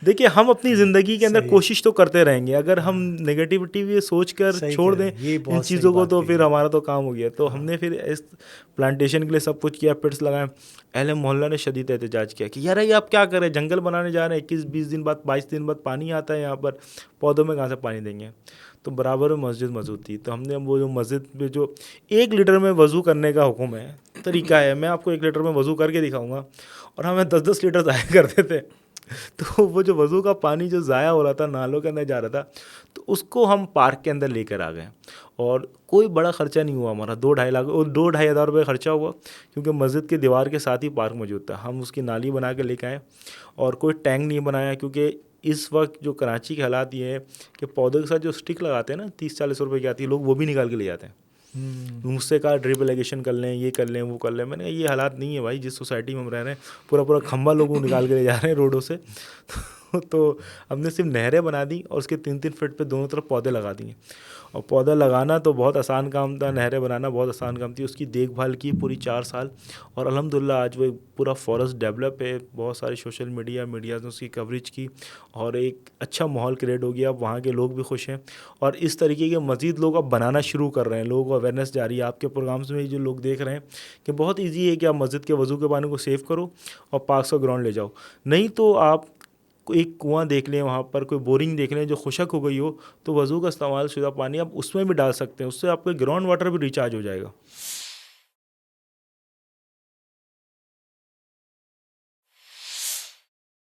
देखिए हम अपनी ज़िंदगी के अंदर सही है, कोशिश तो करते रहेंगे, अगर हम नेगेटिविटी भी सोच कर सही छोड़ कह रहे दें हैं, ये इन बहुत सही चीज़ों को बात तो कही फिर है। हमारा तो काम हो गया। तो हाँ, हमने फिर इस प्लांटेशन के लिए सब कुछ किया, पेड्स लगाए। अहले मोहल्ला ने शदीद एहतजाज किया कि यार ये आप क्या कर रहे हैं, जंगल बनाने जा रहे हैं, 21-20 दिन बाद 22 दिन बाद पानी आता है यहाँ पर, पौधों में कहाँ से पानी देंगे। तो बराबर में मस्जिद मौजूद थी, तो हमने वो जो मस्जिद में जो 1 लीटर में वज़ू करने का हुक्म है, तरीका है, मैं आपको 1 लीटर में वज़ू करके दिखाऊंगा। और हमें 10-10 लीटर ज़ाया करते थे। तो वो जो वज़ू का पानी जो ज़ाया हो रहा था, नालों के अंदर जा रहा था, तो उसको हम पार्क के अंदर लेकर आ गए। और कोई बड़ा ख़र्चा नहीं हुआ हमारा, 2-2.5 लाख और 2-2.5 हज़ार रुपये खर्चा हुआ, क्योंकि मस्जिद की दीवार के साथ ही पार्क मौजूद था। हम उसकी नाली बना के लेके आए और कोई टैंक नहीं बनाया, क्योंकि इस वक्त जो कराची के हालात ये हैं कि पौधों के साथ जो स्टिक लगाते हैं ना, 30-40 रुपए की आती है, लोग वो भी निकाल के ले जाते हैं। मुझसे कहा ड्रिप इरिगेशन कर लें, ये कर लें, वो कर लें। मैंने कहा ये हालात नहीं है भाई, जिस सोसाइटी में हम रह रहे हैं, पूरा पूरा खंबा लोग निकाल के ले जा रहे हैं रोडों से। तो हमने सिर्फ नहरें बना दी और उसके 3-3 फीट पे दोनों तरफ पौधे लगा दिए। और पौधा लगाना तो बहुत आसान काम था, नहरें बनाना बहुत आसान काम थी। उसकी देखभाल की पूरी 4 साल, और अल्हम्दुलिल्लाह आज वो एक पूरा फॉरेस्ट डेवलप है। बहुत सारे सोशल मीडिया ने उसकी कवरेज की और एक अच्छा माहौल क्रिएट हो गया। अब वहाँ के लोग भी खुश हैं और इस तरीके के मज़ीद लोग अब बनाना शुरू कर रहे हैं। लोगों को अवेयरनेस जारी है। आपके प्रोग्राम्स में जो लोग देख रहे हैं कि बहुत ईजी है कि आप मस्जिद के वज़ू के पानी को सेव करो और पाक सा ग्राउंड ले जाओ। नहीं तो आप एक कुआं देख लें, वहाँ पर कोई बोरिंग देख लें जो खुशक हो गई हो, तो वज़ू का इस्तेमाल शुदा पानी आप उसमें भी डाल सकते हैं। उससे आपका ग्राउंड वाटर भी रिचार्ज हो जाएगा।